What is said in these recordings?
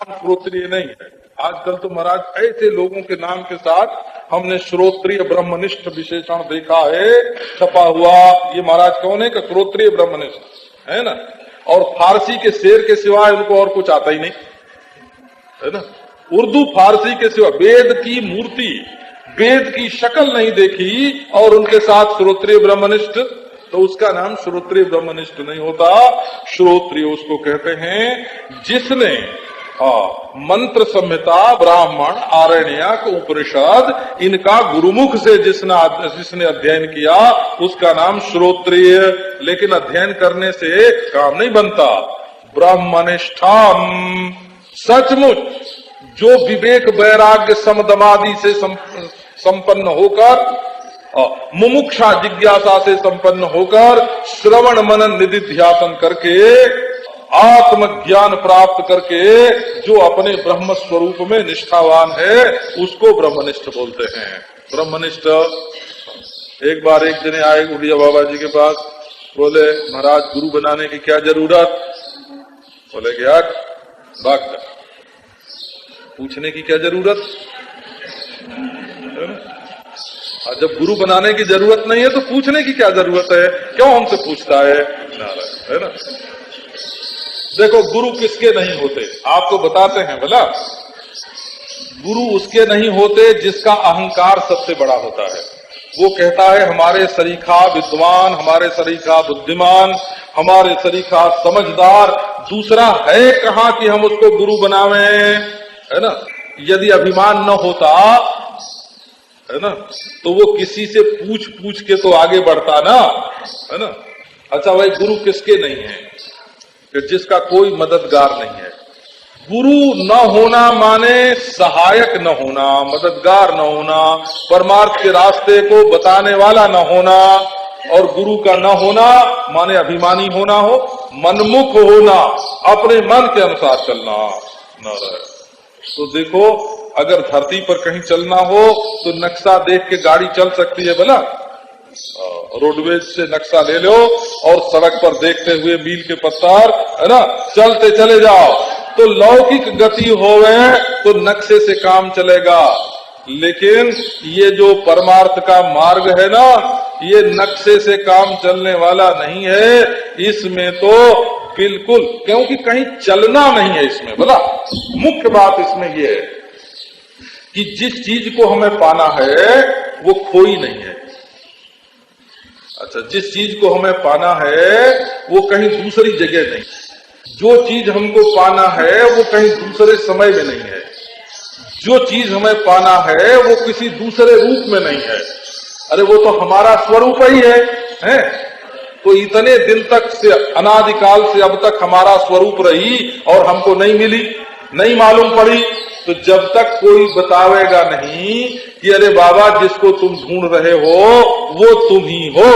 श्रोत्रिय नहीं है। आजकल तो महाराज ऐसे लोगों के नाम के साथ हमने श्रोत्रिय ब्रह्मनिष्ठ विशेषण देखा है छपा हुआ। ये महाराज कौन है कि श्रोत्रिय ब्रह्मनिष्ठ है ना। और फारसी के शेर के सिवाय उनको और कुछ आता ही नहीं है ना। उर्दू फारसी के सिवा वेद की मूर्ति, वेद की शक्ल नहीं देखी और उनके साथ श्रोत्रिय ब्रह्मनिष्ठ, तो उसका नाम श्रोत्रिय ब्रह्मनिष्ठ नहीं होता। श्रोत्रिय उसको कहते हैं जिसने मंत्र संहिता, ब्राह्मण, आरण्यक, उपनिषद इनका गुरुमुख से जिसने अध्ययन किया उसका नाम श्रोत्रिय। लेकिन अध्ययन करने से काम नहीं बनता। ब्रह्मनिष्ठाम, सचमुच जो विवेक वैराग्य समदमादि से संपन्न होकर, मुमुक्षा जिज्ञासा से संपन्न होकर, श्रवण मनन निधिध्यासन करके, आत्मज्ञान प्राप्त करके जो अपने ब्रह्म स्वरूप में निष्ठावान है उसको ब्रह्मनिष्ठ बोलते हैं। ब्रह्मनिष्ठ। एक बार एक जने आए उड़िया बाबा जी के पास, बोले महाराज गुरु बनाने की क्या जरूरत? बोले कि यार बात पूछने की क्या जरूरत, और जब गुरु बनाने की जरूरत नहीं है तो पूछने की क्या जरूरत है? क्यों हमसे पूछता है ना। देखो गुरु किसके नहीं होते आपको बताते हैं भला। गुरु उसके नहीं होते जिसका अहंकार सबसे बड़ा होता है। वो कहता है हमारे सरीखा विद्वान, हमारे सरीखा बुद्धिमान, हमारे सरीखा समझदार दूसरा है कहाँ कि हम उसको गुरु बनावे, है ना। यदि अभिमान न होता है ना तो वो किसी से पूछ पूछ के तो आगे बढ़ता ना, है ना। अच्छा भाई गुरु किसके नहीं है? कि जिसका कोई मददगार नहीं है। गुरु न होना माने सहायक न होना, मददगार न होना, परमार्थ के रास्ते को बताने वाला न होना। और गुरु का न होना माने अभिमानी होना हो, मनमुख होना, अपने मन के अनुसार चलना न रहे। तो देखो अगर धरती पर कहीं चलना हो तो नक्शा देख के गाड़ी चल सकती है भला। रोडवेज से नक्शा ले लो और सड़क पर देखते हुए मील के पत्थर, है ना, चलते चले जाओ। तो लौकिक गति होवे तो नक्शे से काम चलेगा। लेकिन ये जो परमार्थ का मार्ग है ना, ये नक्शे से काम चलने वाला नहीं है। इसमें तो बिल्कुल, क्योंकि कहीं चलना नहीं है इसमें बोला। मुख्य बात इसमें ये है कि जिस चीज को हमें पाना है वो खोई नहीं है। अच्छा, जिस चीज को हमें पाना है वो कहीं दूसरी जगह नहीं। जो चीज हमको पाना है वो कहीं दूसरे समय में नहीं है। जो चीज हमें पाना है वो किसी दूसरे रूप में नहीं है। अरे वो तो हमारा स्वरूप ही है? तो इतने दिन तक से, अनादिकाल से अब तक हमारा स्वरूप रही और हमको नहीं मिली, नहीं मालूम पड़ी। तो जब तक कोई बतावेगा नहीं कि अरे बाबा जिसको तुम ढूंढ रहे हो वो तुम ही हो,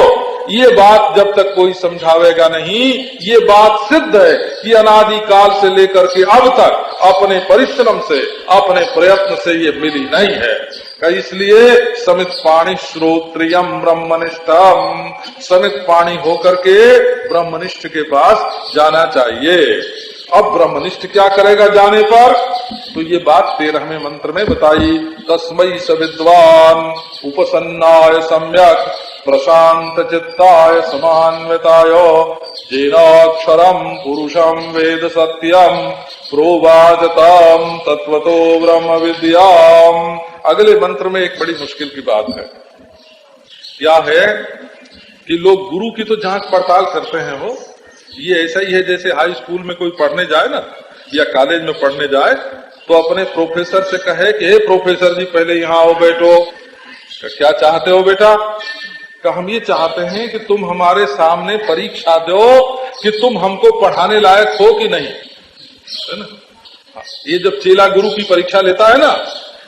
ये बात जब तक कोई समझावेगा नहीं, ये बात सिद्ध है कि अनादिकाल से लेकर के अब तक अपने परिश्रम से, अपने प्रयत्न से ये मिली नहीं है। इसलिए समित पाणी श्रोत्रियम ब्रह्मनिष्ठम, समित पाणी होकर के ब्रह्मनिष्ठ के पास जाना चाहिए। अब ब्रह्मनिष्ठ क्या करेगा जाने पर? तो ये बात 13वें मंत्र में बताई। तस्मै स विद्वान उपसन्नाय सम्यक प्रशांत चित्ताय समान्विताय जेनाक्षरम पुरुषम वेद सत्यम प्रोवाचताम तत्वतो ब्रह्म विद्याम। अगले मंत्र में एक बड़ी मुश्किल की बात है। क्या है कि लोग गुरु की तो जांच पड़ताल करते हैं। हो ये ऐसा ही है जैसे हाई स्कूल में कोई पढ़ने जाए ना, या कॉलेज में पढ़ने जाए तो अपने प्रोफेसर से कहे कि हे प्रोफेसर जी पहले यहाँ आओ बैठो। क्या चाहते हो बेटा? कि हम ये चाहते हैं कि तुम हमारे सामने परीक्षा दो कि तुम हमको पढ़ाने लायक हो कि नहीं, है ना। ये जब चेला गुरु की परीक्षा लेता है ना,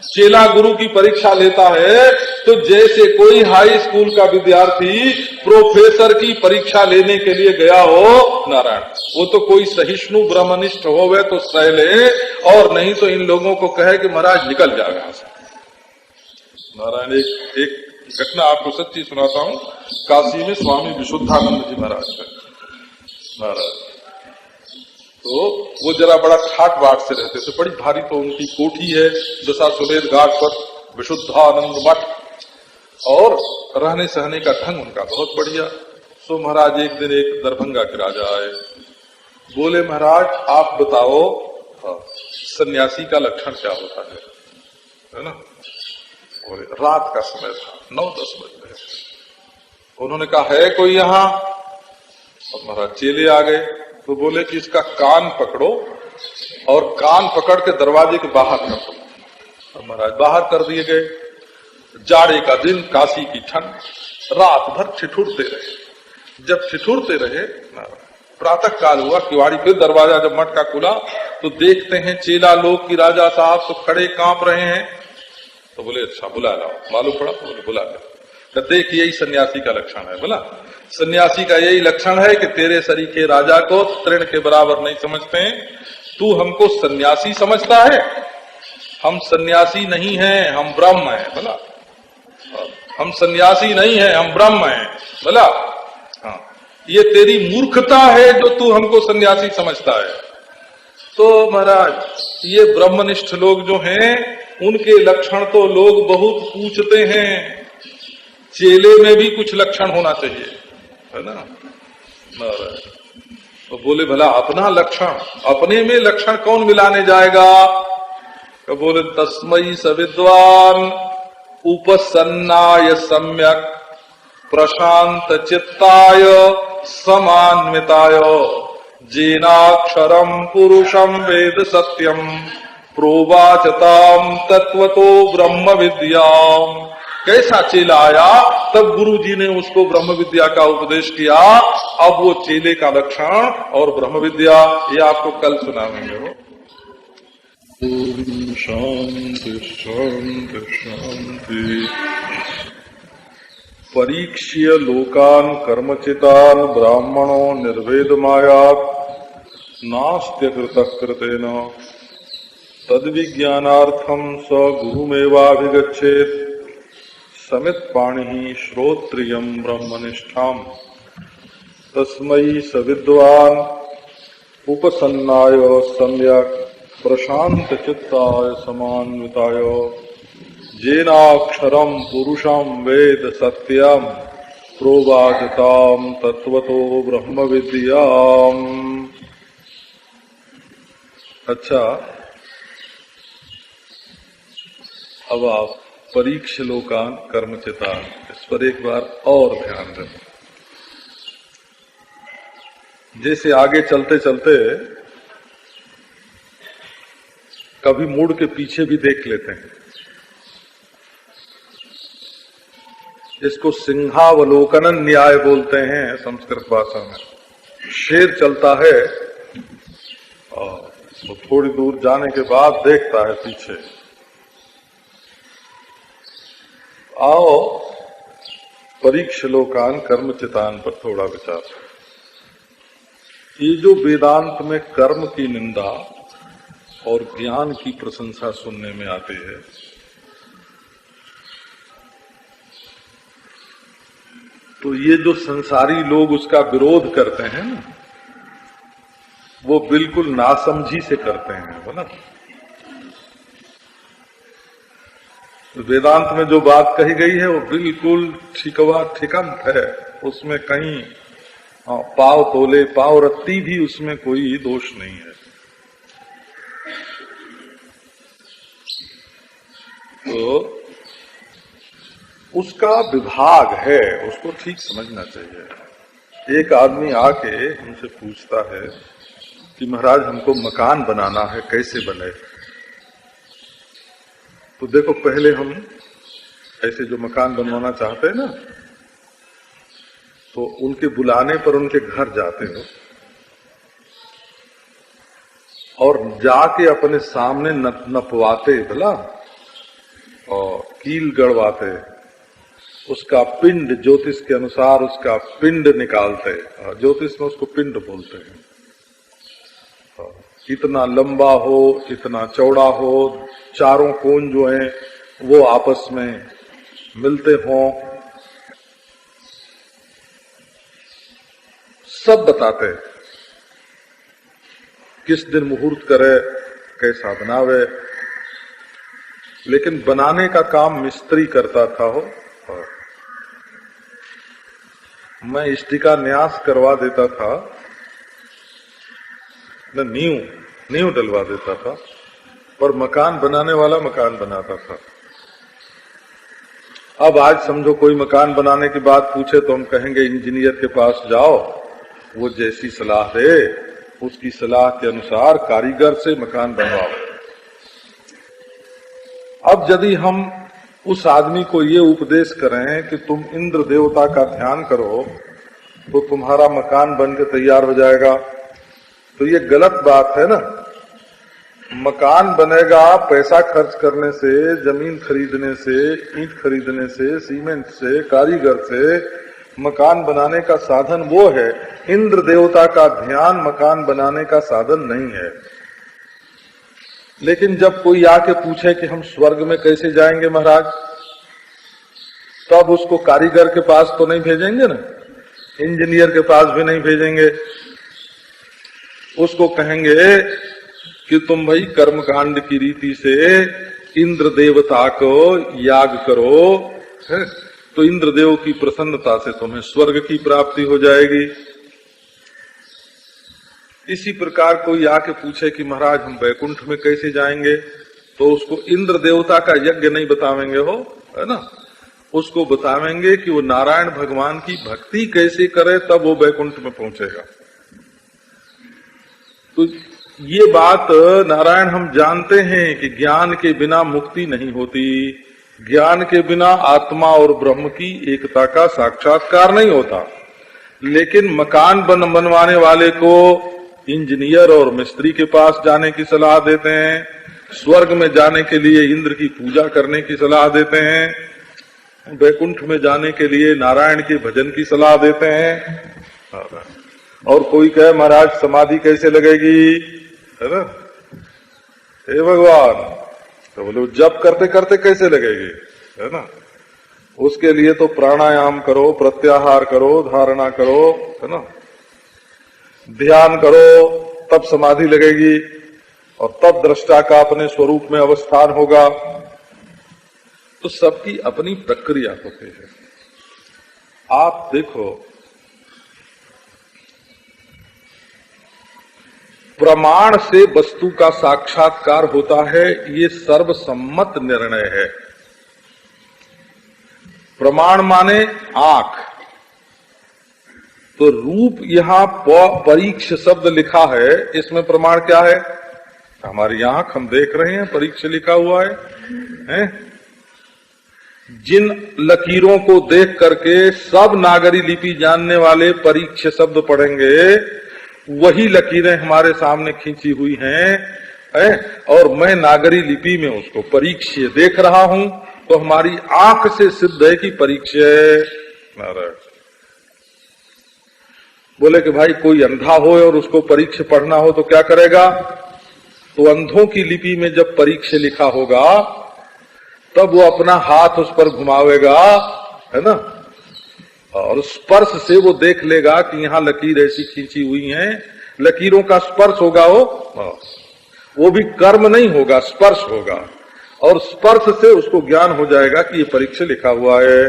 चेला गुरु की परीक्षा लेता है तो जैसे कोई हाई स्कूल का विद्यार्थी प्रोफेसर की परीक्षा लेने के लिए गया हो, नारायण, वो तो कोई सहिष्णु ब्रह्मनिष्ठ होवे तो सह ले, और नहीं तो इन लोगों को कहे कि महाराज निकल जाए यहाँ से। नारायण, एक घटना आपको सच्ची सुनाता हूँ। काशी में स्वामी विशुद्धानंद जी महाराज है। महाराज तो वो जरा बड़ा ठाट बाट से रहते थे। बड़ी भारी तो उनकी कोठी है दशाश्वमेध घाट पर, विशुद्धानंद मठ, और रहने सहने का ढंग उनका बहुत बढ़िया। सो महाराज एक दिन एक दरभंगा के राजा आए, बोले महाराज आप बताओ सन्यासी का लक्षण क्या होता है ना। बोले रात का समय था, 9-10 बजे। उन्होंने कहा है कोई यहाँ? अब महाराज चेले आ गए तो बोले कि इसका कान पकड़ो और कान पकड़ के दरवाजे के बाहर कर दो। अब महाराज बाहर कर दिए गए। जाड़े का दिन, काशी की ठंड, रात भर ठिठुरते रहे। जब ठिठुरते रहे, प्रातः काल हुआ, किवाड़ी फिर दरवाजा जब मठ का खुला तो देखते हैं चेला लोग कि राजा साहब तो खड़े कांप रहे हैं। तो बोले अच्छा बुला लाओ। मालूम पड़ा? बोले बुला लो। तो देख यही सन्यासी का लक्षण है। बोला सन्यासी का यही लक्षण है कि तेरे सरीखे राजा को तृण के बराबर नहीं समझते हैं, तू हमको सन्यासी समझता है। हम सन्यासी नहीं हैं, हम ब्रह्म हैं। बोला हम सन्यासी नहीं हैं, हम ब्रह्म हैं। बोला हाँ, ये तेरी मूर्खता है जो तू हमको सन्यासी समझता है। तो महाराज ये ब्रह्मनिष्ठ लोग जो हैं उनके लक्षण तो लोग बहुत पूछते हैं। चेले में भी कुछ लक्षण होना चाहिए, है ना। तो बोले भला अपना लक्षण, अपने में लक्षण कौन मिलाने जाएगा? तो बोले तस्मै सविद्वान उपसन्नाय सम्यक प्रशांत चित्ताय समान्विताय जेनाक्षरम पुरुषम वेद सत्यम प्रोवाचताम तत्वतो ब्रह्म विद्याम। कैसा चेला आया तब गुरु जी ने उसको ब्रह्म विद्या का उपदेश किया। अब वो चेले का लक्षण और ब्रह्म विद्या ये आपको कल सुनाएंगे। वो शांति शांति शांति। परीक्ष्य लोकान कर्मचितान ब्राह्मणो निर्वेद मायात नास्त्य कृतः कृतेन तद्विज्ञानार्थम स गुरुमेवाभिगच्छेत् समित पाणि श्रोत्रियम ब्रह्मनिष्ठाम तस्मै सविद्वान उपसन्नाय सम्यक प्रशांत चित्ताय समान्विताय जेनाक्षरम पुरुषम वेद सत्यम प्रोवाचताम तत्वतो ब्रह्म विद्याम। अच्छा, अब आप परीक्ष लोकान कर्मचितान, इस पर एक बार और ध्यान दें। जैसे आगे चलते चलते कभी मुड़ के पीछे भी देख लेते हैं। इसको सिंहावलोकन न्याय बोलते हैं संस्कृत भाषा में। शेर चलता है और वो थोड़ी दूर जाने के बाद देखता है पीछे। आओ परीक्ष लोकान कर्मचितान पर थोड़ा विचार। ये जो वेदांत में कर्म की निंदा और ज्ञान की प्रशंसा सुनने में आती है, तो ये जो संसारी लोग उसका विरोध करते हैं ना, वो बिल्कुल नासमझी से करते हैं। बोला वेदांत में जो बात कही गई है वो बिल्कुल ठिकवा ठिकंत है। उसमें कहीं पाव तोले पाव रत्ती भी उसमें कोई दोष नहीं है। तो उसका विभाग है, उसको ठीक समझना चाहिए। एक आदमी आके हमसे पूछता है कि महाराज हमको मकान बनाना है, कैसे बने? तो देखो पहले हम ऐसे जो मकान बनवाना चाहते हैं ना, तो उनके बुलाने पर उनके घर जाते हो और जाके अपने सामने नपवाते भला और कील गड़वाते, उसका पिंड ज्योतिष के अनुसार उसका पिंड निकालते। ज्योतिष में उसको पिंड बोलते हैं। इतना लंबा हो, इतना चौड़ा हो, चारों कोण जो हैं वो आपस में मिलते हों, सब बताते हैं। किस दिन मुहूर्त करे, कैसा बनावे। लेकिन बनाने का काम मिस्त्री करता था हो, और मैं इष्टिका न्यास करवा देता था, मैं नींव डलवा देता था, पर मकान बनाने वाला मकान बनाता था। अब आज समझो कोई मकान बनाने की बात पूछे तो हम कहेंगे इंजीनियर के पास जाओ, वो जैसी सलाह दे उसकी सलाह के अनुसार कारीगर से मकान बनवाओ। अब यदि हम उस आदमी को ये उपदेश करें कि तुम इंद्र देवता का ध्यान करो तो तुम्हारा मकान बन के तैयार हो जाएगा, तो ये गलत बात है ना। मकान बनेगा पैसा खर्च करने से, जमीन खरीदने से, ईंट खरीदने से, सीमेंट से, कारीगर से। मकान बनाने का साधन वो है, इंद्र देवता का ध्यान मकान बनाने का साधन नहीं है। लेकिन जब कोई आके पूछे कि हम स्वर्ग में कैसे जाएंगे महाराज, तब उसको कारीगर के पास तो नहीं भेजेंगे ना, इंजीनियर के पास भी नहीं भेजेंगे। उसको कहेंगे कि तुम भाई कर्मकांड की रीति से इंद्र देवता को याग करो, है? तो इंद्रदेव की प्रसन्नता से तुम्हें स्वर्ग की प्राप्ति हो जाएगी। इसी प्रकार कोई आके पूछे कि महाराज हम वैकुंठ में कैसे जाएंगे, तो उसको इंद्र देवता का यज्ञ नहीं बतावेंगे हो, है ना। उसको बतावेंगे कि वो नारायण भगवान की भक्ति कैसे करे, तब वो वैकुंठ में पहुंचेगा। तो ये बात नारायण हम जानते हैं कि ज्ञान के बिना मुक्ति नहीं होती, ज्ञान के बिना आत्मा और ब्रह्म की एकता का साक्षात्कार नहीं होता। लेकिन मकान बनवाने वाले को इंजीनियर और मिस्त्री के पास जाने की सलाह देते हैं, स्वर्ग में जाने के लिए इंद्र की पूजा करने की सलाह देते हैं, वैकुंठ में जाने के लिए नारायण के भजन की सलाह देते हैं। और कोई कहे महाराज समाधि कैसे लगेगी, है ना, हे भगवान, तो बोले जप करते करते कैसे लगेगी, है ना। उसके लिए तो प्राणायाम करो, प्रत्याहार करो, धारणा करो, है ना, ध्यान करो, तब समाधि लगेगी और तब दृष्टा का अपने स्वरूप में अवस्थान होगा। तो सबकी अपनी प्रक्रिया होती है। आप देखो, प्रमाण से वस्तु का साक्षात्कार होता है, ये सर्वसम्मत निर्णय है। प्रमाण माने आंख, तो रूप यहां परीक्ष शब्द लिखा है, इसमें प्रमाण क्या है? हमारी आंख, हम देख रहे हैं, परीक्ष लिखा हुआ है? जिन लकीरों को देख करके सब नागरी लिपि जानने वाले परीक्ष शब्द पढ़ेंगे, वही लकीरें हमारे सामने खींची हुई हैं, और मैं नागरी लिपि में उसको परीक्ष देख रहा हूं, तो हमारी आंख से सिद्ध है कि परीक्ष है। बोले कि भाई कोई अंधा हो और उसको परीक्ष पढ़ना हो तो क्या करेगा? तो अंधों की लिपि में जब परीक्ष लिखा होगा तब वो अपना हाथ उस पर घुमावेगा, है ना, और स्पर्श से वो देख लेगा कि यहाँ लकीर ऐसी खींची हुई है। लकीरों का स्पर्श होगा, वो भी कर्म नहीं होगा, स्पर्श होगा, और स्पर्श से उसको ज्ञान हो जाएगा कि ये परीक्षा लिखा हुआ है।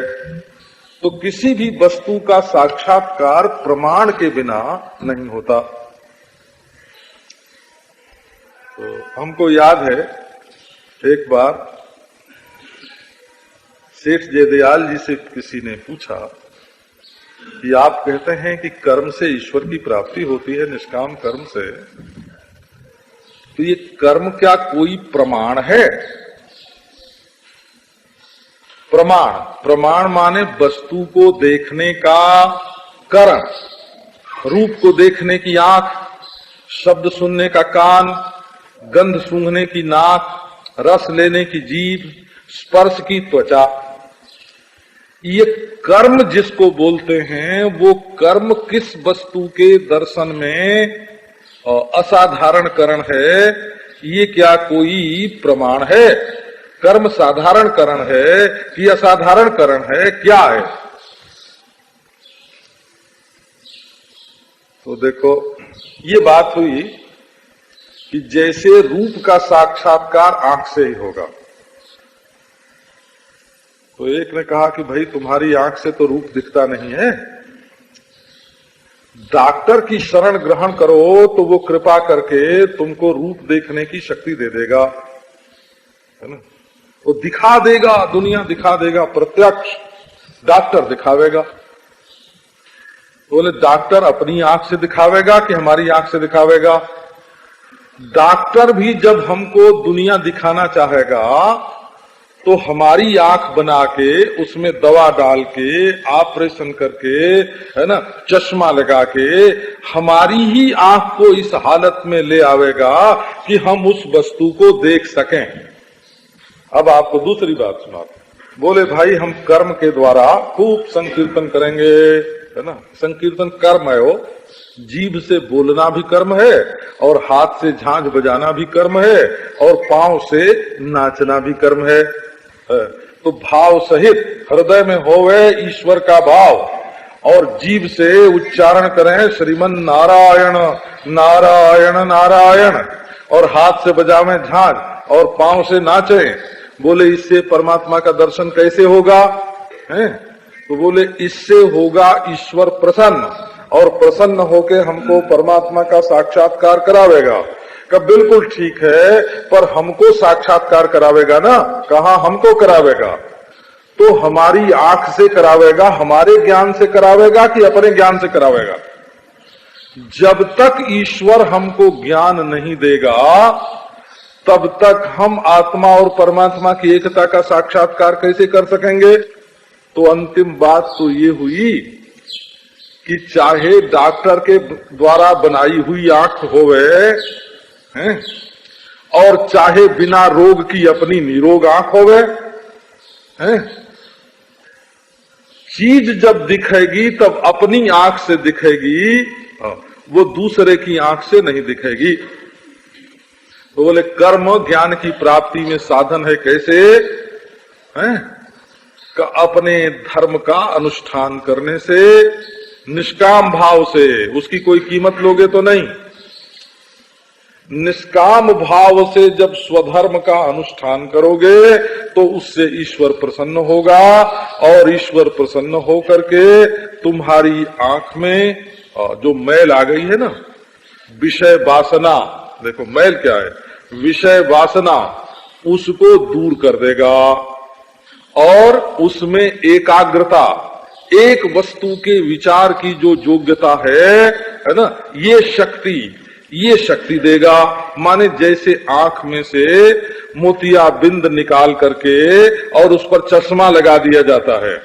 तो किसी भी वस्तु का साक्षात्कार प्रमाण के बिना नहीं होता। तो हमको याद है एक बार सेठ जयदयाल जी से किसी ने पूछा कि आप कहते हैं कि कर्म से ईश्वर की प्राप्ति होती है, निष्काम कर्म से, तो ये कर्म क्या कोई प्रमाण है? प्रमाण माने वस्तु को देखने का करण, रूप को देखने की आंख, शब्द सुनने का कान, गंध सूंघने की नाक, रस लेने की जीभ, स्पर्श की त्वचा। ये कर्म जिसको बोलते हैं, वो कर्म किस वस्तु के दर्शन में असाधारण करण है? ये क्या कोई प्रमाण है? कर्म साधारण करण है कि असाधारण करण है, क्या है? तो देखो, ये बात हुई कि जैसे रूप का साक्षात्कार आंख से ही होगा। तो एक ने कहा कि भाई तुम्हारी आंख से तो रूप दिखता नहीं है, डॉक्टर की शरण ग्रहण करो तो वो कृपा करके तुमको रूप देखने की शक्ति दे देगा, है ना। वो दिखा देगा, दुनिया दिखा देगा, प्रत्यक्ष डॉक्टर दिखावेगा। बोले डॉक्टर अपनी आंख से दिखावेगा कि हमारी आंख से दिखावेगा? डॉक्टर भी जब हमको दुनिया दिखाना चाहेगा तो हमारी आंख बना के उसमें दवा डाल के ऑपरेशन करके, है ना, चश्मा लगा के हमारी ही आंख को इस हालत में ले आवेगा कि हम उस वस्तु को देख सकें। अब आपको दूसरी बात सुनाते, बोले भाई हम कर्म के द्वारा खूब संकीर्तन करेंगे, है ना। संकीर्तन कर्म है, वो जीभ से बोलना भी कर्म है और हाथ से झांझ बजाना भी कर्म है और पांव से नाचना भी कर्म है। तो भाव सहित हृदय में होवे ईश्वर का भाव और जीभ से उच्चारण करें श्रीमन नारायण नारायण नारायण, और हाथ से बजावें झांझ और पांव से नाचें। बोले इससे परमात्मा का दर्शन कैसे होगा? है तो बोले इससे होगा ईश्वर प्रसन्न, और प्रसन्न होके हमको परमात्मा का साक्षात्कार करावेगा। कब बिल्कुल ठीक है, पर हमको साक्षात्कार करावेगा ना, कहाँ हमको करावेगा? तो हमारी आंख से करावेगा, हमारे ज्ञान से करावेगा कि अपने ज्ञान से करावेगा? जब तक ईश्वर हमको ज्ञान नहीं देगा तब तक हम आत्मा और परमात्मा की एकता का साक्षात्कार कैसे कर सकेंगे? तो अंतिम बात तो ये हुई कि चाहे डॉक्टर के द्वारा बनाई हुई आंख होवे हैं, और चाहे बिना रोग की अपनी निरोग आंख होवे हैं, चीज जब दिखेगी तब अपनी आंख से दिखेगी, वो दूसरे की आंख से नहीं दिखेगी। तो बोले कर्म ज्ञान की प्राप्ति में साधन है, कैसे हैं? का अपने धर्म का अनुष्ठान करने से, निष्काम भाव से, उसकी कोई कीमत लोगे तो नहीं, निष्काम भाव से जब स्वधर्म का अनुष्ठान करोगे तो उससे ईश्वर प्रसन्न होगा, और ईश्वर प्रसन्न होकर के तुम्हारी आंख में जो मैल आ गई है ना, विषय वासना, देखो मैल क्या है, विषय वासना, उसको दूर कर देगा, और उसमें एकाग्रता, एक वस्तु के विचार की जो योग्यता है ना, ये शक्ति देगा। माने जैसे आंख में से मोतिया बिंद निकाल करके और उस पर चश्मा लगा दिया जाता है,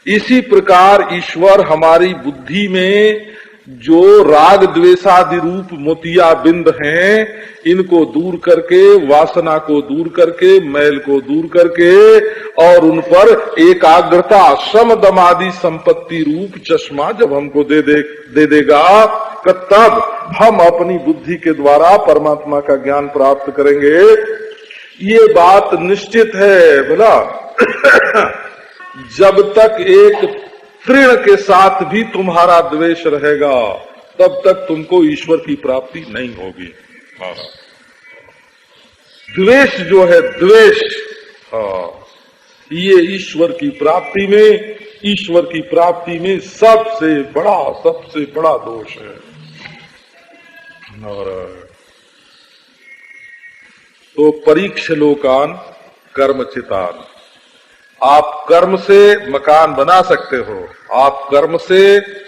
इसी प्रकार ईश्वर हमारी बुद्धि में जो राग द्वेषादि रूप मोतिया बिंद हैं, इनको दूर करके, वासना को दूर करके, मैल को दूर करके, और उन पर एकाग्रता, श्रम दमादि संपत्ति रूप चश्मा जब हमको दे देगा, तब हम अपनी बुद्धि के द्वारा परमात्मा का ज्ञान प्राप्त करेंगे। ये बात निश्चित है बोला। जब तक एक तृण के साथ भी तुम्हारा द्वेष रहेगा तब तक तुमको ईश्वर की प्राप्ति नहीं होगी। द्वेष जो है, द्वेष, ये ईश्वर की प्राप्ति में सबसे बड़ा दोष है। तो परीक्ष लोकान कर्मचितान, आप कर्म से मकान बना सकते हो, आप कर्म से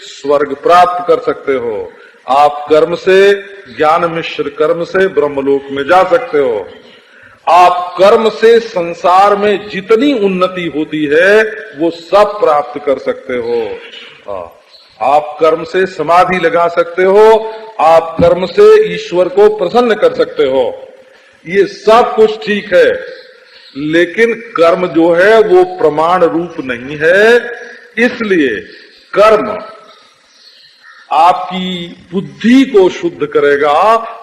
स्वर्ग प्राप्त कर सकते हो, आप कर्म से ज्ञान मिश्र कर्म से ब्रह्मलोक में जा सकते हो, आप कर्म से संसार में जितनी उन्नति होती है वो सब प्राप्त कर सकते हो। आप कर्म से समाधि लगा सकते हो, आप कर्म से ईश्वर को प्रसन्न कर सकते हो, ये सब कुछ ठीक है, लेकिन कर्म जो है वो प्रमाण रूप नहीं है। इसलिए कर्म आपकी बुद्धि को शुद्ध करेगा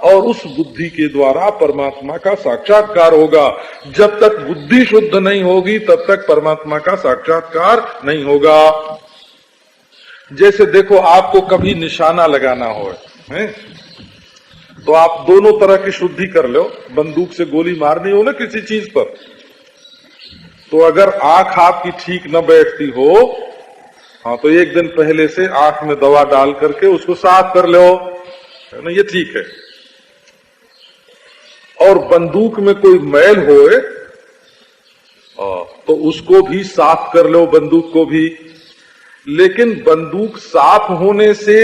और उस बुद्धि के द्वारा परमात्मा का साक्षात्कार होगा। जब तक बुद्धि शुद्ध नहीं होगी तब तक परमात्मा का साक्षात्कार नहीं होगा। जैसे देखो, आपको कभी निशाना लगाना हो, है? तो आप दोनों तरह की शुद्धि कर लो। बंदूक से गोली मारनी हो ना किसी चीज पर, तो अगर आंख आपकी ठीक न बैठती हो, हाँ, तो एक दिन पहले से आंख में दवा डाल करके उसको साफ कर लो, है ना, ये ठीक है। और बंदूक में कोई मैल होए तो उसको भी साफ कर लो, बंदूक को भी। लेकिन बंदूक साफ होने से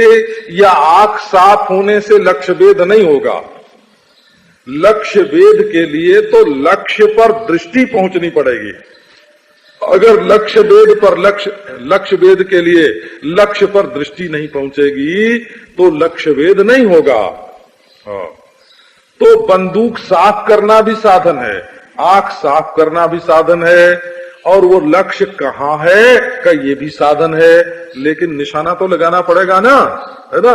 या आंख साफ होने से लक्ष्य भेद नहीं होगा। लक्ष्य भेद के लिए तो लक्ष्य पर दृष्टि पहुंचनी पड़ेगी। अगर लक्ष्य भेद पर लक्ष्य भेद के लिए लक्ष्य पर दृष्टि नहीं पहुंचेगी तो लक्ष्य भेद नहीं होगा। तो बंदूक साफ करना भी साधन है, आंख साफ करना भी साधन है, और वो लक्ष्य कहाँ है का ये भी साधन है। लेकिन निशाना तो लगाना पड़ेगा ना, है ना,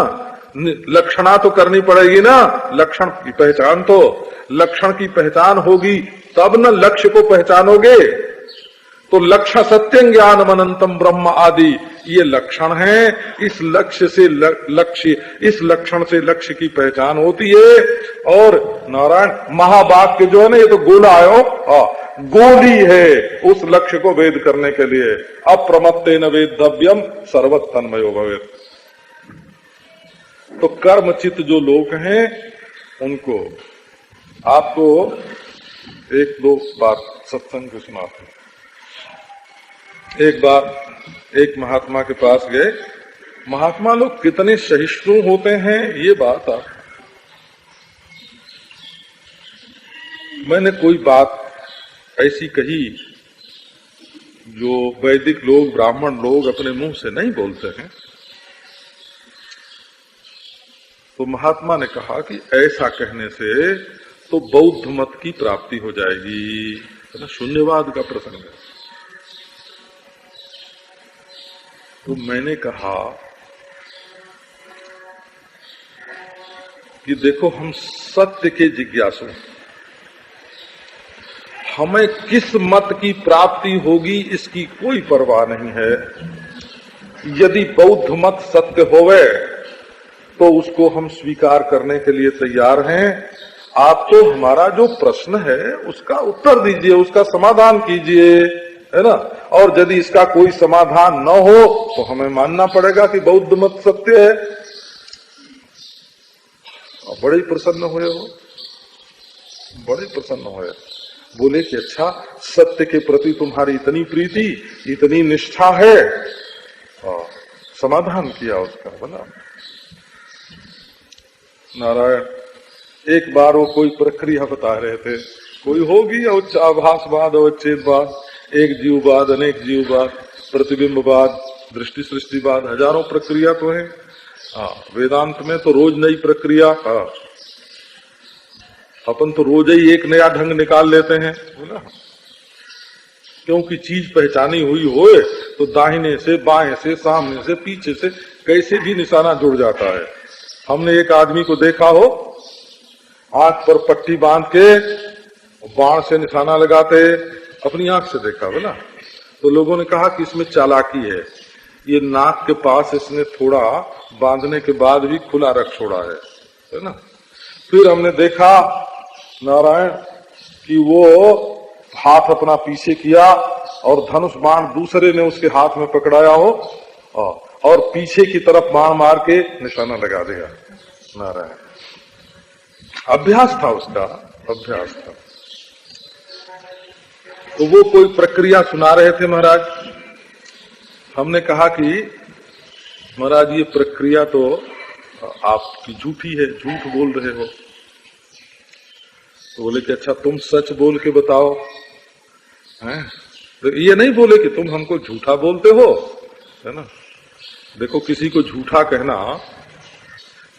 लक्षणा तो करनी पड़ेगी ना, लक्षण की पहचान। तो लक्षण की पहचान होगी तब न लक्ष्य को पहचानोगे। तो लक्ष्य सत्यं ज्ञानम अनंतम ब्रह्म आदि ये लक्षण है। इस लक्ष्य से लक्ष्य, इस लक्षण से लक्ष्य की पहचान होती है। और नारायण महावाक्य जो है ना, ये तो गोला है, गोली है उस लक्ष्य को वेद करने के लिए। अप्रमत्तेन वेद्धव्यम सर्वतन्मयो भवेत्। तो कर्मचित जो लोग हैं उनको आपको एक दो बात सत्संग सुनाते हैं। एक बार एक महात्मा के पास गए। महात्मा लोग कितने सहिष्णु होते हैं ये बात आप, मैंने कोई बात ऐसी कही जो वैदिक लोग, ब्राह्मण लोग अपने मुंह से नहीं बोलते हैं। तो महात्मा ने कहा कि ऐसा कहने से तो बौद्ध मत की प्राप्ति हो जाएगी, है ना, शून्यवाद का प्रसंग है। तो मैंने कहा कि देखो, हम सत्य के जिज्ञासु, हमें किस मत की प्राप्ति होगी इसकी कोई परवाह नहीं है। यदि बौद्ध मत सत्य होवे तो उसको हम स्वीकार करने के लिए तैयार हैं। आप तो हमारा जो प्रश्न है उसका उत्तर दीजिए, उसका समाधान कीजिए, है ना। और यदि इसका कोई समाधान न हो तो हमें मानना पड़ेगा कि बौद्ध मत सत्य है। बड़े ही प्रसन्न हुए हो, बड़े प्रसन्न हुए। बोले कि अच्छा, सत्य के प्रति तुम्हारी इतनी प्रीति, इतनी निष्ठा है। समाधान किया उसका, बोला नारायण। एक बार वो कोई प्रक्रिया बता रहे थे, कोई होगी आभासवाद, अवच्छेदवाद, एक जीववाद, अनेक जीववाद, प्रतिबिंबवाद, दृष्टि सृष्टिवाद, हजारों प्रक्रिया तो है। वेदांत में तो रोज नई प्रक्रिया। अपन तो रोज ही एक नया ढंग निकाल लेते हैं, बोला। क्योंकि चीज पहचानी हुई होए तो दाहिने से, बाएं से, सामने से, पीछे से कैसे भी निशाना जुड़ जाता है। हमने एक आदमी को देखा हो, आंख पर पट्टी बांध के बाण से निशाना लगाते, अपनी आंख से देखा, बोला। तो लोगों ने कहा कि इसमें चालाकी है, ये नाक के पास इसने थोड़ा बांधने के बाद भी खुला रख छोड़ा है ना। फिर हमने देखा नारायण कि वो हाथ अपना पीछे किया और धनुष बाण दूसरे ने उसके हाथ में पकड़ाया हो और पीछे की तरफ बाण मार के निशाना लगा देगा। नारायण अभ्यास था उसका, अभ्यास था। तो वो कोई प्रक्रिया सुना रहे थे महाराज। हमने कहा कि महाराज ये प्रक्रिया तो आपकी झूठी है, झूठ बोल रहे हो। तो बोले कि अच्छा तुम सच बोल के बताओ, हैं? तो ये नहीं बोले कि तुम हमको झूठा बोलते हो, है ना। देखो, किसी को झूठा कहना,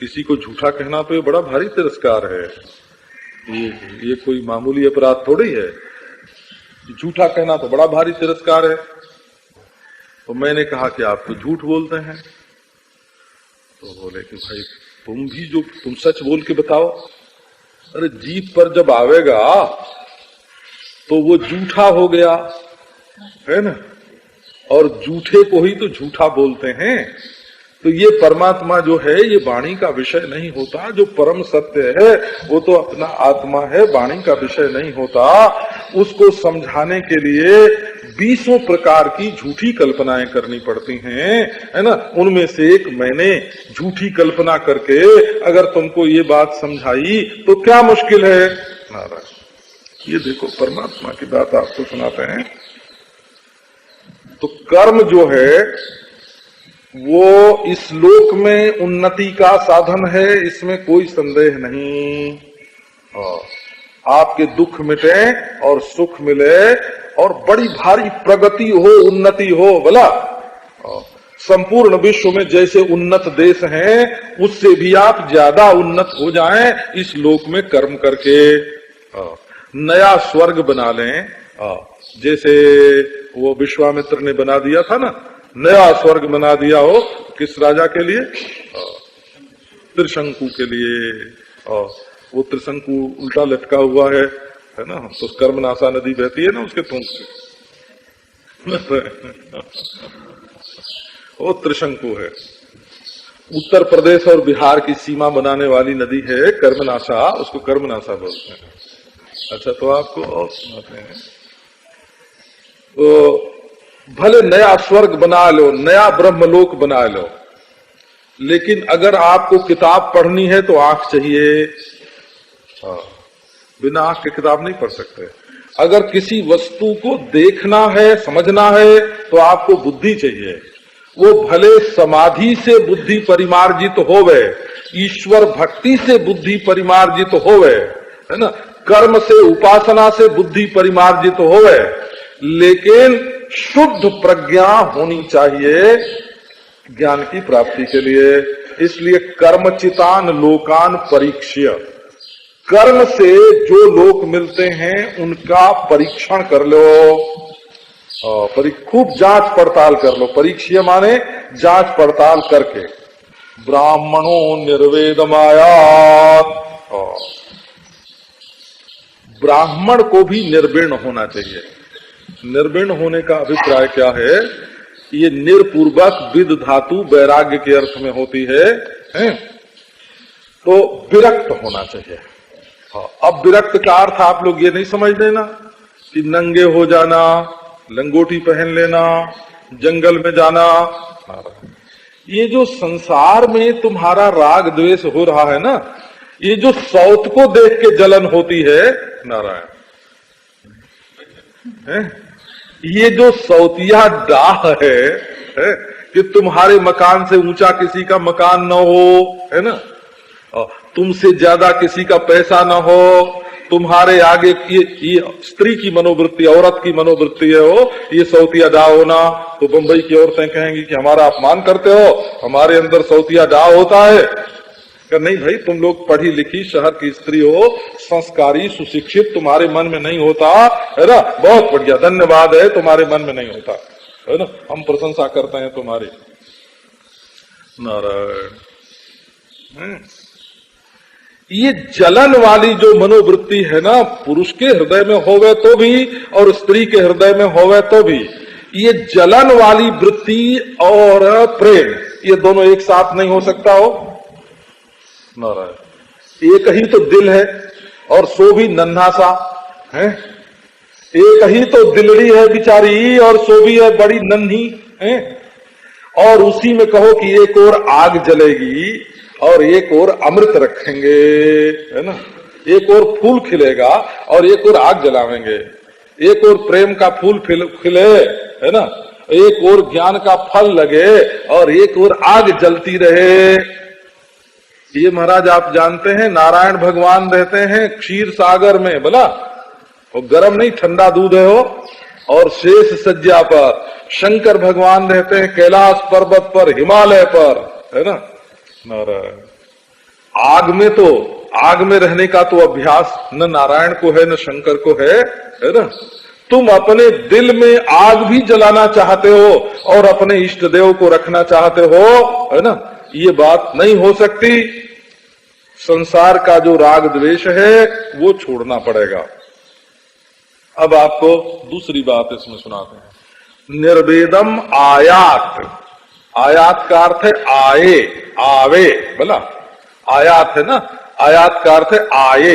किसी को झूठा कहना तो ये बड़ा भारी तिरस्कार है। ये कोई मामूली अपराध थोड़ी है। झूठा कहना तो बड़ा भारी तिरस्कार है। तो मैंने कहा कि आप तो झूठ बोलते हैं। तो बोले कि भाई तुम सच बोल के बताओ। अरे जीभ पर जब आवेगा तो वो झूठा हो गया, है ना। और झूठे को ही तो झूठा बोलते हैं। तो ये परमात्मा जो है ये वाणी का विषय नहीं होता, जो परम सत्य है वो तो अपना आत्मा है, वाणी का विषय नहीं होता। उसको समझाने के लिए 20 प्रकार की झूठी कल्पनाएं करनी पड़ती हैं, है ना। उनमें से एक मैंने झूठी कल्पना करके अगर तुमको ये बात समझाई तो क्या मुश्किल है। नारायण, ये देखो परमात्मा की बात आपको सुनाते हैं। तो कर्म जो है वो इस लोक में उन्नति का साधन है, इसमें कोई संदेह नहीं। आपके दुख मिटे और सुख मिले और बड़ी भारी प्रगति हो, उन्नति हो, बोला संपूर्ण विश्व में जैसे उन्नत देश हैं उससे भी आप ज्यादा उन्नत हो जाएं इस लोक में कर्म करके। नया स्वर्ग बना लें, जैसे वो विश्वामित्र ने बना दिया था ना, नया स्वर्ग बना दिया हो। किस राजा के लिए? त्रिशंकु के लिए। वो त्रिशंकु उल्टा लटका हुआ है ना, तो कर्मनाशा नदी बहती है ना उसके थूक से। वो त्रिशंकु है, उत्तर प्रदेश और बिहार की सीमा बनाने वाली नदी है कर्मनाशा, उसको कर्मनाशा बोलते हैं। अच्छा, तो आपको और सुनाते हैं। तो भले नया स्वर्ग बना लो, नया ब्रह्मलोक बना लो, लेकिन अगर आपको किताब पढ़नी है तो आंख चाहिए। बिना आंख के किताब नहीं पढ़ सकते। अगर किसी वस्तु को देखना है, समझना है, तो आपको बुद्धि चाहिए। वो भले समाधि से बुद्धि परिमार्जित होवे, ईश्वर भक्ति से बुद्धि परिमार्जित होवे, है ना, कर्म से उपासना से बुद्धि परिमार्जित होवे, लेकिन शुद्ध प्रज्ञा होनी चाहिए ज्ञान की प्राप्ति के लिए। इसलिए कर्मचितान लोकान परीक्ष्य, कर्म से जो लोक मिलते हैं उनका परीक्षण कर लो, खूब जांच पड़ताल कर लो। परीक्ष्य माने जांच पड़ताल करके। ब्राह्मणों निर्वेदमायात, ब्राह्मण को भी निर्विण होना चाहिए। निर्विण होने का अभिप्राय क्या है? ये निर्पूर्वक विद धातु वैराग्य के अर्थ में होती है? तो विरक्त होना चाहिए। अब विरक्त का अर्थ आप लोग ये नहीं समझ लेना कि नंगे हो जाना, लंगोटी पहन लेना, जंगल में जाना। ये जो संसार में तुम्हारा राग द्वेष हो रहा है ना, ये जो सौत को देख के जलन होती है, नारायण, ये जो सौतिया डाह है कि तुम्हारे मकान से ऊंचा किसी का मकान न हो, है ना, तुमसे ज्यादा किसी का पैसा न हो, तुम्हारे आगे ये स्त्री की मनोवृत्ति, औरत की मनोवृत्ति है हो, ये सौतिया डाह होना। तो बंबई की औरतें कहेंगी कि हमारा अपमान करते हो, हमारे अंदर सौतिया डाह होता है। नहीं भाई, तुम लोग पढ़ी लिखी शहर की स्त्री हो, संस्कारी सुशिक्षित, तुम्हारे मन में नहीं होता है ना, बहुत बढ़िया, धन्यवाद है, तुम्हारे मन में नहीं होता है ना, हम प्रशंसा करते हैं तुम्हारी। नारायण, ये जलन वाली जो मनोवृत्ति है ना, पुरुष के हृदय में होवे तो भी और स्त्री के हृदय में होवे तो भी, ये जलन वाली वृत्ति और प्रेम, ये दोनों एक साथ नहीं हो सकता हो। नारायण, एक ही तो दिल है और सो भी नन्हा सा है, एक ही तो दिलड़ी है बिचारी और सो भी है बड़ी नन्ही है, और उसी में कहो कि एक और आग जलेगी और एक और अमृत रखेंगे, है ना, एक और फूल खिलेगा और एक और आग जलावेंगे, एक और प्रेम का फूल खिले, है ना, एक और ज्ञान का फल लगे और एक और आग जलती रहे। ये महाराज आप जानते हैं, नारायण भगवान रहते हैं क्षीर सागर में, बोला वो गर्म नहीं ठंडा दूध है हो, और शेष सज्जा पर शंकर भगवान रहते हैं कैलाश पर्वत पर, हिमालय पर, है ना। नारायण, आग में तो, आग में रहने का तो अभ्यास न नारायण को है न शंकर को है ना। तुम अपने दिल में आग भी जलाना चाहते हो और अपने इष्ट देव को रखना चाहते हो, है ना, ये बात नहीं हो सकती। संसार का जो राग द्वेष है वो छोड़ना पड़ेगा। अब आपको दूसरी बात इसमें सुनाते हैं। निर्वेदम आयात, आयात का अर्थ है आए, आवे, बोला आयात है ना, आयात का अर्थ है आए।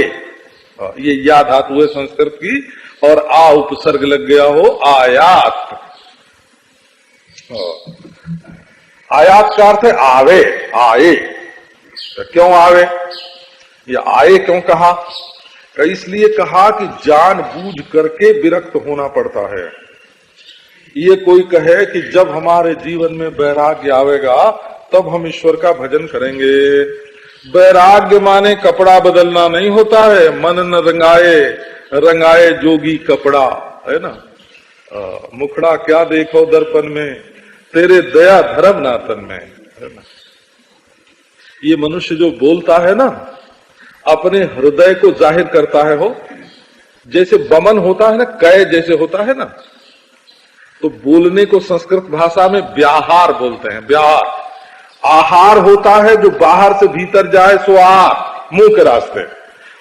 ये या धातु है संस्कृत की, और आ उपसर्ग लग गया हो, आयात। आयात का अर्थ है आवे, आए। तो क्यों आवे, ये आए क्यों कहा? इसलिए कहा कि जानबूझ करके विरक्त होना पड़ता है। ये कोई कहे कि जब हमारे जीवन में वैराग्य आवेगा तब हम ईश्वर का भजन करेंगे। वैराग्य माने कपड़ा बदलना नहीं होता है, मन न रंगाए रंगाए जोगी कपड़ा, है ना। मुखड़ा क्या देखो दर्पण में, तेरे दया धर्म नातन में, है ना। ये मनुष्य जो बोलता है ना, अपने हृदय को जाहिर करता है। हो जैसे बमन होता है ना, कै जैसे होता है ना, तो बोलने को संस्कृत भाषा में व्याहार बोलते हैं। व्याहार आहार होता है जो बाहर से भीतर जाए, सो आहार, मुंह के रास्ते,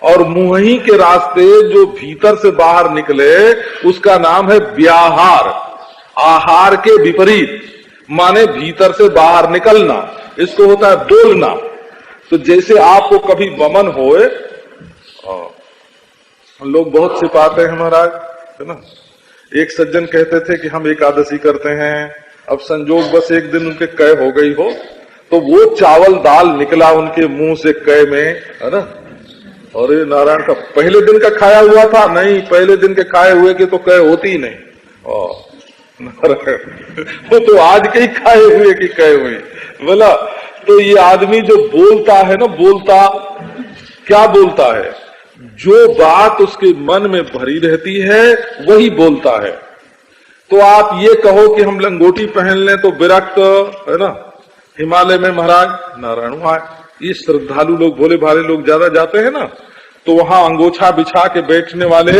और मुंह ही के रास्ते जो भीतर से बाहर निकले उसका नाम है व्याहार। आहार के विपरीत माने भीतर से बाहर निकलना, इसको होता है बोलना। तो जैसे आपको कभी वमन होए, लोग बहुत छिपाते हैं महाराज, है ना। एक सज्जन कहते थे कि हम एकादशी करते हैं, अब संजोग बस एक दिन उनके कै हो गई हो, तो वो चावल दाल निकला उनके मुंह से कै में, है ना। और ये नारायण का पहले दिन का खाया हुआ था, नहीं पहले दिन के खाए हुए की तो कै होती ही नहीं, वो तो आज के ही खाए हुए की कै हुई, बोला। तो ये आदमी जो बोलता है ना, बोलता क्या बोलता है, जो बात उसके मन में भरी रहती है वही बोलता है। तो आप ये कहो कि हम लंगोटी पहन लें तो विरक्त, है ना। हिमालय में महाराज नारायण, वहां ये श्रद्धालु लोग, भोले भाले लोग ज्यादा जाते हैं ना, तो वहां अंगोछा बिछा के बैठने वाले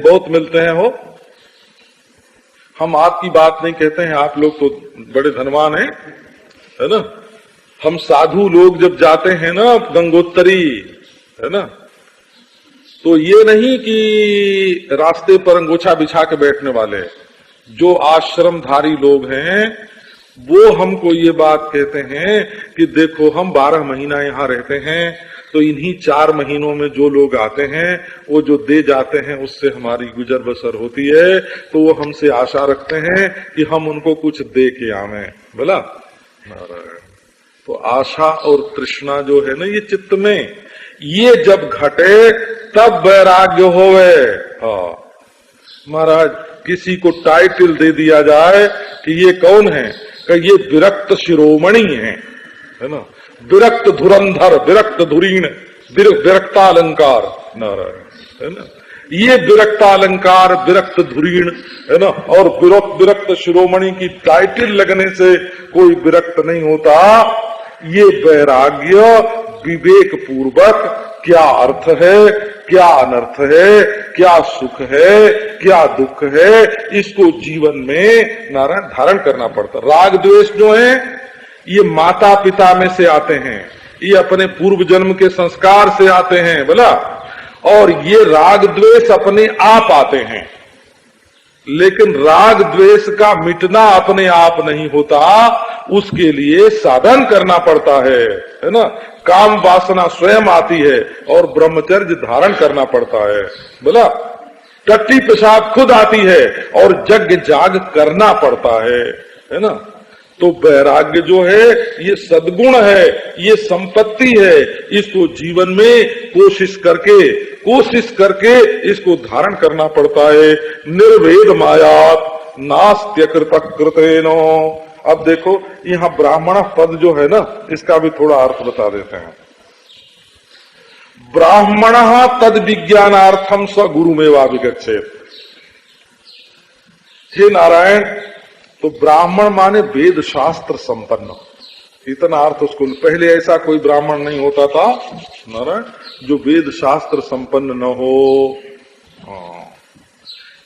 बहुत मिलते हैं। हो हम आपकी बात नहीं कहते हैं, आप लोग तो बड़े धनवान हैं, है ना। हम साधु लोग जब जाते हैं ना गंगोत्तरी, है ना, तो ये नहीं कि रास्ते पर अंगोछा बिछा के बैठने वाले, जो आश्रमधारी लोग हैं वो हमको ये बात कहते हैं कि देखो हम 12 महीना यहाँ रहते हैं, तो इन्हीं 4 महीनों में जो लोग आते हैं वो जो दे जाते हैं उससे हमारी गुजर बसर होती है, तो वो हमसे आशा रखते हैं कि हम उनको कुछ दे के आवे, बोला। तो आशा और तृष्णा जो है ना ये चित्त में, ये जब घटे तब वैराग्य होवे। महाराज किसी को टाइटल दे दिया जाए कि ये कौन है, कि ये विरक्त शिरोमणि है ना, विरक्त धुरंधर, विरक्त धुरीण, विरक्तालंकार, नारायण, है ना। ये विरक्तालंकार, विरक्त धुरीण, है ना, और विरक्त शिरोमणि की टाइटल लगने से कोई विरक्त नहीं होता। ये वैराग्य विवेक पूर्वक क्या अर्थ है, क्या अनर्थ है, क्या सुख है, क्या दुख है, इसको जीवन में नारायण धारण करना पड़ता। राग द्वेष जो है ये माता पिता में से आते हैं, ये अपने पूर्व जन्म के संस्कार से आते हैं, बोला। और ये राग द्वेष अपने आप आते हैं, लेकिन राग द्वेष का मिटना अपने आप नहीं होता, उसके लिए साधन करना पड़ता है ना। काम वासना स्वयं आती है और ब्रह्मचर्य धारण करना पड़ता है, बोला। टट्टी पेशाब खुद आती है और यज्ञ जाग करना पड़ता है ना। तो वैराग्य जो है ये सद्गुण है, ये संपत्ति है, इसको जीवन में कोशिश करके इसको धारण करना पड़ता है। निर्वेद मायात नास्त्य कृतकृतेनो। अब देखो यहाँ ब्राह्मण पद जो है ना, इसका भी थोड़ा अर्थ बता देते हैं। ब्राह्मण तद विज्ञानार्थम स गुरुमेवाभिगच्छेत्। हे नारायण, तो ब्राह्मण माने वेद शास्त्र संपन्न, इतना अर्थ उसको। पहले ऐसा कोई ब्राह्मण नहीं होता था नारायण जो वेद शास्त्र संपन्न न हो।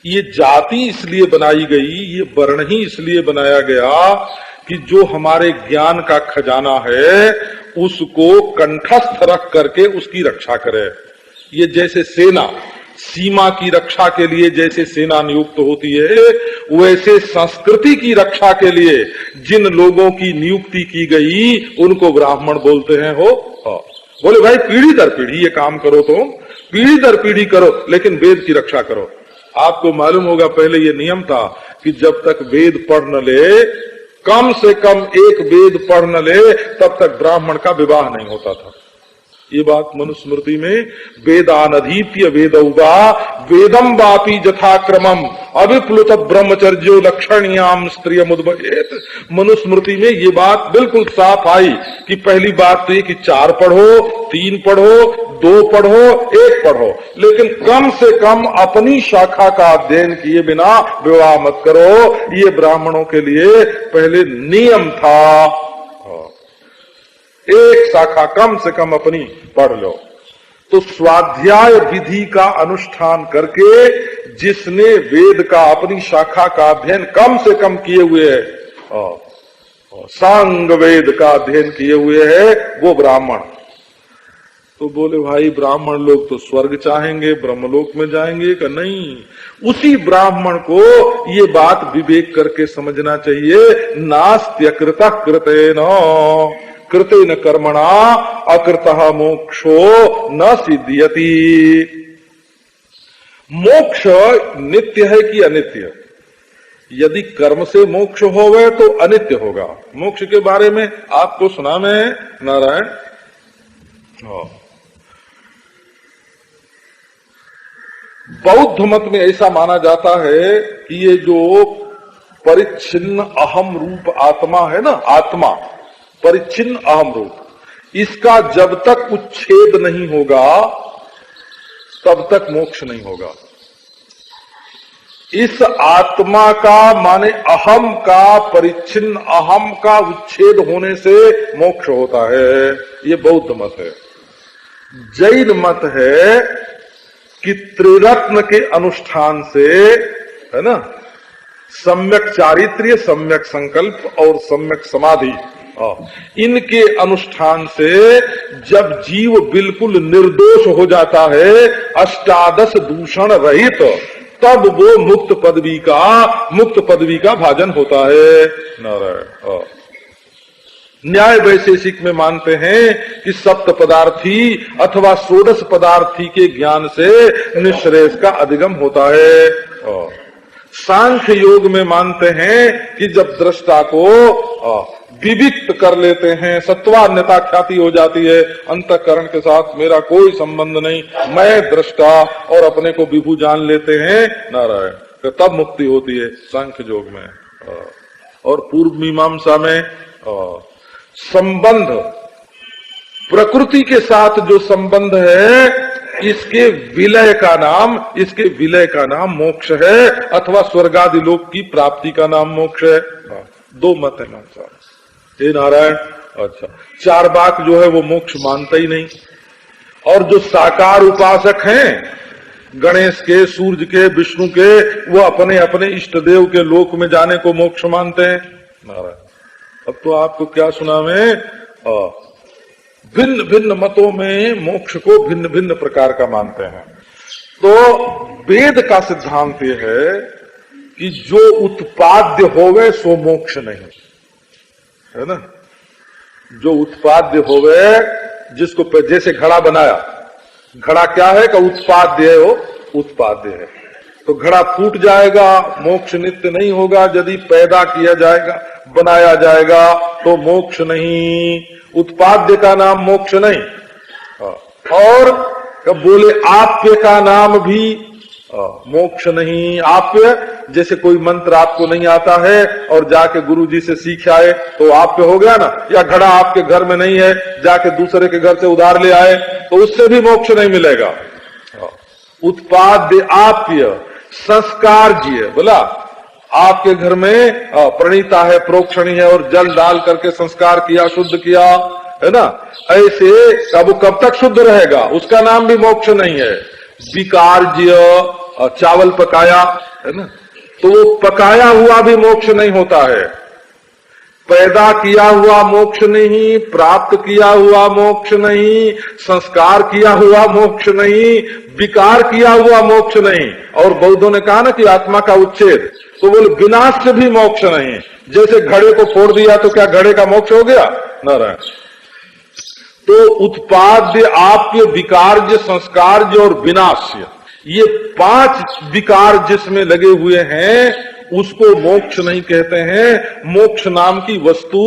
ये जाति इसलिए बनाई गई, ये वर्ण ही इसलिए बनाया गया कि जो हमारे ज्ञान का खजाना है उसको कंठस्थ रख करके उसकी रक्षा करे। ये जैसे सीमा की रक्षा के लिए जैसे सेना नियुक्त होती है, वैसे संस्कृति की रक्षा के लिए जिन लोगों की नियुक्ति की गई उनको ब्राह्मण बोलते हैं। हो बोले भाई पीढ़ी दर पीढ़ी ये काम करो, तुम पीढ़ी दर पीढ़ी करो, लेकिन वेद की रक्षा करो। आपको मालूम होगा पहले ये नियम था कि जब तक वेद पढ़ न ले, कम से कम एक वेद पढ़ न ले, तब तक ब्राह्मण का विवाह नहीं होता था। ये बात मनुस्मृति में वेदानधीप्य वेदौगा वेदम वापी जथाक्रमम अविप्लुत ब्रह्मचर्यो लक्षणीयाम स्त्रिय मुद्भवेत। मनुस्मृति में ये बात बिल्कुल साफ आई कि पहली बात तो ये कि 4 पढ़ो, 3 पढ़ो, 2 पढ़ो, 1 पढ़ो, लेकिन कम से कम अपनी शाखा का अध्ययन किए बिना विवाह मत करो। ये ब्राह्मणों के लिए पहले नियम था। एक शाखा कम से कम अपनी पढ़ लो। तो स्वाध्याय विधि का अनुष्ठान करके जिसने वेद का अपनी शाखा का अध्ययन कम से कम किए हुए है, सांग वेद का अध्ययन किए हुए है, वो ब्राह्मण। तो बोले भाई ब्राह्मण लोग तो स्वर्ग चाहेंगे, ब्रह्मलोक में जाएंगे कि नहीं? उसी ब्राह्मण को ये बात विवेक करके समझना चाहिए, नास्त्यकृतः कृतेन कृतेन कर्मणा अकृतः मोक्षो न सिद्ध्यति। मोक्ष नित्य है कि अनित्य? यदि कर्म से मोक्ष होवे तो अनित्य होगा। मोक्ष के बारे में आपको सुना मैं नारायण। बौद्ध मत में ऐसा माना जाता है कि ये जो परिच्छिन्न अहम रूप आत्मा है ना, आत्मा परिच्छिन्न अहम रूप, इसका जब तक उच्छेद नहीं होगा तब तक मोक्ष नहीं होगा। इस आत्मा का माने अहम का, परिच्छिन्न अहम का उच्छेद होने से मोक्ष होता है। ये बौद्ध मत है। जैन मत है कि त्रिरत्न के अनुष्ठान से, है ना, सम्यक चारित्र्य, सम्यक संकल्प और सम्यक समाधि, इनके अनुष्ठान से जब जीव बिल्कुल निर्दोष हो जाता है, अष्टादश दूषण रहित, तब वो मुक्त पदवी का भाजन होता है। नारायण। न्याय वैशेषिक में मानते हैं कि सप्त पदार्थी अथवा षोडश पदार्थी के ज्ञान से निःश्रेयस का अधिगम होता है। सांख्य योग में मानते हैं कि जब दृष्टा को विविक्त कर लेते हैं, सत्वान्यता ख्याति हो जाती है, अंतःकरण के साथ मेरा कोई संबंध नहीं, मैं दृष्टा, और अपने को विभु जान लेते हैं, नारायण, तो तब मुक्ति होती है सांख्य योग में। और पूर्व मीमांसा में संबंध, प्रकृति के साथ जो संबंध है, इसके विलय का नाम मोक्ष है, अथवा स्वर्गादि लोक की प्राप्ति का नाम मोक्ष है। 2 मत है ना हे नारायण। अच्छा, चार्वाक जो है वो मोक्ष मानता ही नहीं, और जो साकार उपासक हैं गणेश के, सूर्य के, विष्णु के, वो अपने अपने इष्ट देव के लोक में जाने को मोक्ष मानते हैं। नारायण। अब तो आपको क्या सुना मैं, भिन्न भिन्न मतों में मोक्ष को भिन्न भिन्न प्रकार का मानते हैं। तो वेद का सिद्धांत यह है कि जो उत्पाद्य होवे सो मोक्ष नहीं, है ना। जो उत्पाद्य होवे, जिसको जैसे घड़ा बनाया, घड़ा क्या है का उत्पाद्य है, वो उत्पाद्य है, तो घड़ा फूट जाएगा, मोक्ष नित्य नहीं होगा। यदि पैदा किया जाएगा, बनाया जाएगा, तो मोक्ष नहीं, उत्पाद्य का नाम मोक्ष नहीं। और कब बोले आप्य का नाम भी मोक्ष नहीं। आप्य जैसे कोई मंत्र आपको नहीं आता है और जाके गुरुजी से सीख आए तो आप्य हो गया ना, या घड़ा आपके घर में नहीं है, जाके दूसरे के घर से उधार ले आए तो उससे भी मोक्ष नहीं मिलेगा। उत्पाद्य आप्य संस्कारजीय, बोला आपके घर में प्रणीता है, प्रोक्षणी है, और जल डाल करके संस्कार किया, शुद्ध किया, है ना, ऐसे अब कब तक शुद्ध रहेगा, उसका नाम भी मोक्ष नहीं है। विकारज्य, चावल पकाया, है ना, तो वो पकाया हुआ भी मोक्ष नहीं होता है। पैदा किया हुआ मोक्ष नहीं, प्राप्त किया हुआ मोक्ष नहीं, संस्कार किया हुआ मोक्ष नहीं, विकार किया हुआ मोक्ष नहीं। और बौद्धों ने कहा ना कि आत्मा का उच्छेद, तो बोले विनाश से भी मोक्ष नहीं। जैसे घड़े को फोड़ दिया तो क्या घड़े का मोक्ष हो गया? नारायण। तो उत्पाद्य, आपके विकारज, संस्कारज और विनाश्य, ये 5 विकार जिसमें लगे हुए हैं उसको मोक्ष नहीं कहते हैं। मोक्ष नाम की वस्तु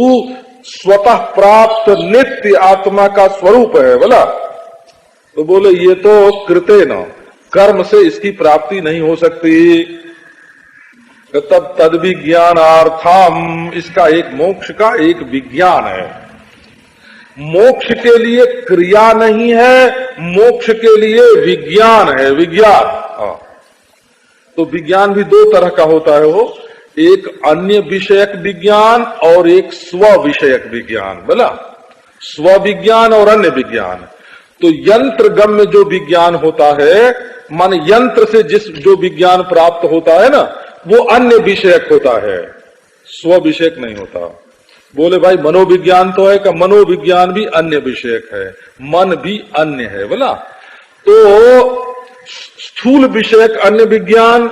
स्वतः प्राप्त नित्य आत्मा का स्वरूप है। बोला तो बोले ये तो कृते न, कर्म से इसकी प्राप्ति नहीं हो सकती। तब तद विज्ञानार्थम, इसका एक मोक्ष का एक विज्ञान है। मोक्ष के लिए क्रिया नहीं है, मोक्ष के लिए विज्ञान है। विज्ञान तो विज्ञान भी 2 तरह का होता है। वो एक अन्य विषयक विज्ञान और एक स्व विषयक विज्ञान। बोला स्व विज्ञान और अन्य विज्ञान। तो यंत्र गम्य जो विज्ञान होता है, मान यंत्र से जो विज्ञान प्राप्त होता है ना, वो अन्य विषयक होता है, स्व विषयक नहीं होता। बोले भाई मनोविज्ञान तो है, का मनोविज्ञान भी अन्य विषयक है, मन भी अन्य है। बोला तो स्थूल विषयक अन्य विज्ञान,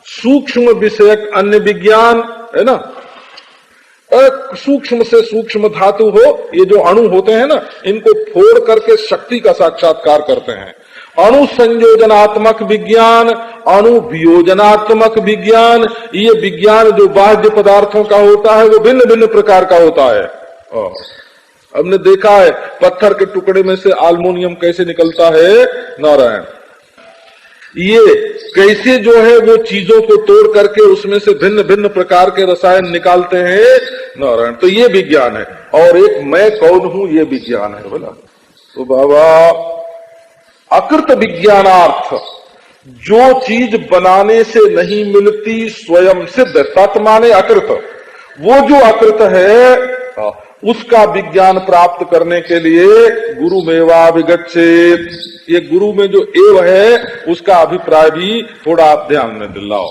सूक्ष्म विषयक अन्य विज्ञान है ना। सूक्ष्म से सूक्ष्म धातु हो, ये जो अणु होते हैं ना, इनको फोड़ करके शक्ति का साक्षात्कार करते हैं। अणु संयोजनात्मक विज्ञान, अणु वियोजनात्मक विज्ञान, ये विज्ञान जो बाह्य पदार्थों का होता है वो भिन्न भिन्न प्रकार का होता है। हमने देखा है पत्थर के टुकड़े में से एल्युमिनियम कैसे निकलता है, नारायण। ये कैसे जो है वो चीजों को तोड़ करके उसमें से भिन्न भिन्न प्रकार के रसायन निकालते हैं, नारायण। तो ये विज्ञान है। और एक मैं कौन हूं, ये विज्ञान है। बोला तो बाबा अकृत विज्ञानार्थ, जो चीज बनाने से नहीं मिलती स्वयं सिद्ध, तत् माने अकृत, वो जो अकृत है उसका विज्ञान प्राप्त करने के लिए गुरु मेवाभिगच्छेत्। ये गुरु में जो एव है उसका अभिप्राय भी थोड़ा आप ध्यान में दिलाओ।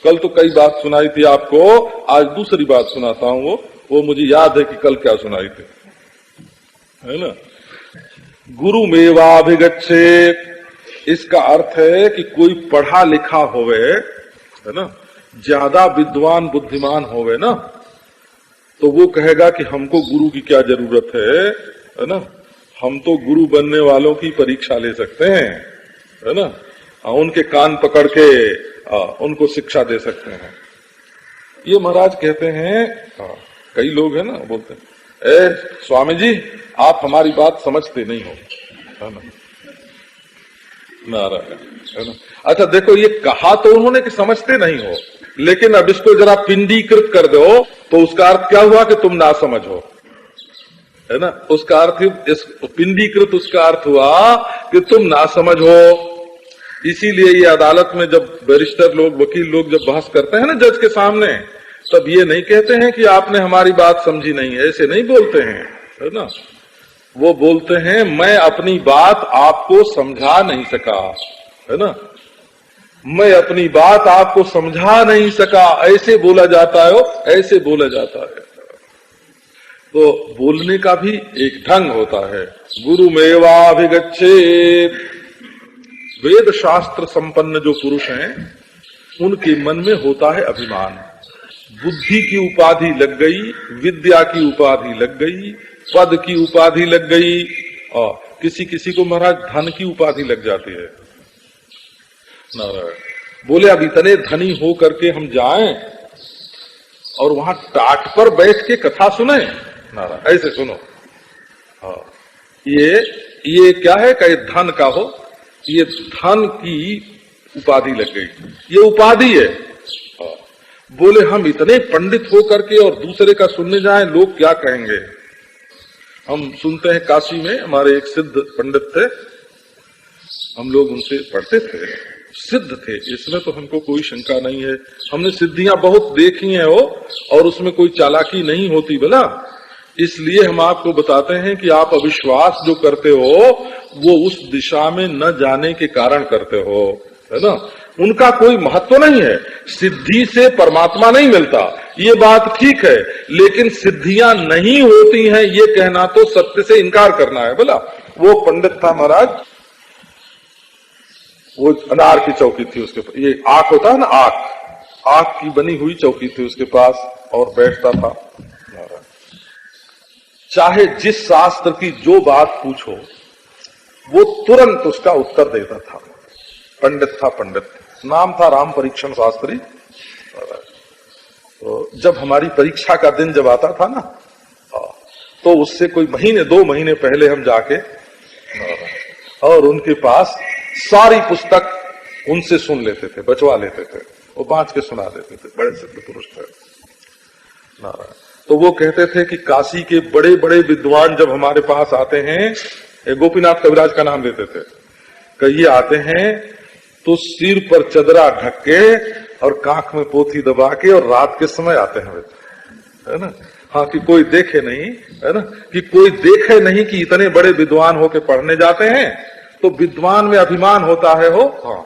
कल तो कई बात सुनाई थी आपको, आज दूसरी बात सुनाता हूं। वो मुझे याद है कि कल क्या सुनाई थी, है ना। गुरु मेवाभिगच्छेत्, इसका अर्थ है कि कोई पढ़ा लिखा होवे, है ना, ज्यादा विद्वान बुद्धिमान होवे ना, तो वो कहेगा कि हमको गुरु की क्या जरूरत है ना। हम तो गुरु बनने वालों की परीक्षा ले सकते हैं, है ना। उनके कान पकड़ के उनको शिक्षा दे सकते हैं। ये महाराज कहते हैं, कई लोग है ना बोलते हैं, ए स्वामी जी आप हमारी बात समझते नहीं हो, है ना, नारायण, है ना। अच्छा देखो, ये कहा तो उन्होंने कि समझते नहीं हो, लेकिन अब इसको जरा पिंडीकृत कर दो तो उसका अर्थ क्या हुआ कि तुम ना समझ हो, है ना। उसका अर्थ इस पिंडीकृत, उसका अर्थ हुआ कि तुम ना समझ हो। इसीलिए ये अदालत में जब बैरिस्टर लोग, वकील लोग जब बहस करते हैं ना जज के सामने, तब ये नहीं कहते हैं कि आपने हमारी बात समझी नहीं, ऐसे नहीं बोलते हैं, है ना। वो बोलते हैं मैं अपनी बात आपको समझा नहीं सका, है ना, मैं अपनी बात आपको समझा नहीं सका, ऐसे बोला जाता है, ऐसे बोला जाता है। तो बोलने का भी एक ढंग होता है। गुरु मेवाभिगच्छेत्, वेद शास्त्र संपन्न जो पुरुष हैं उनके मन में होता है अभिमान। बुद्धि की उपाधि लग गई, विद्या की उपाधि लग गई, पद की उपाधि लग गई, और किसी किसी को महाराज धन की उपाधि लग जाती है। नारायण बोले अब इतने धनी हो करके हम जाएं और वहां टाट पर बैठ के कथा सुने, नारायण ऐसे सुनो। हाँ, ये क्या है, कहे धन का हो, ये धन की उपाधि लग गई, ये उपाधि है। हाँ, बोले हम इतने पंडित हो करके और दूसरे का सुनने जाएं, लोग क्या कहेंगे। हम सुनते हैं काशी में हमारे एक सिद्ध पंडित थे, हम लोग उनसे पढ़ते थे, सिद्ध थे, इसमें तो हमको कोई शंका नहीं है। हमने सिद्धियां बहुत देखी हैं वो, और उसमें कोई चालाकी नहीं होती भला। इसलिए हम आपको बताते हैं कि आप अविश्वास जो करते हो वो उस दिशा में न जाने के कारण करते हो, है ना। उनका कोई महत्व नहीं है, सिद्धि से परमात्मा नहीं मिलता, ये बात ठीक है, लेकिन सिद्धियां नहीं होती हैं ये कहना तो सत्य से इनकार करना है। बोला वो पंडित था महाराज, वो अनार की चौकी थी उसके पास, ये आक होता है ना, आक की बनी हुई चौकी थी उसके पास, और बैठता था। चाहे जिस शास्त्र की जो बात पूछो वो तुरंत उसका उत्तर देता था। पंडित था, पंडित, नाम था राम परीक्षण शास्त्री। तो जब हमारी परीक्षा का दिन जब आता था ना, तो उससे कोई महीने 2 महीने पहले हम जाके और उनके पास सारी पुस्तक उनसे सुन लेते थे, बचवा लेते थे, वो बांच के सुना देते थे। बड़े सिद्ध पुरुष थे नारायण। तो वो कहते थे कि काशी के बड़े बड़े विद्वान जब हमारे पास आते हैं, गोपीनाथ कविराज का नाम लेते थे, कि ये आते हैं तो सिर पर चदरा ढक के और कांख में पोथी दबा के और रात के समय आते हैं, है ना। हाँ, कि कोई देखे नहीं, है ना, कि कोई देखे नहीं कि इतने बड़े विद्वान होके पढ़ने जाते हैं, तो विद्वान में अभिमान होता है हो। हाँ।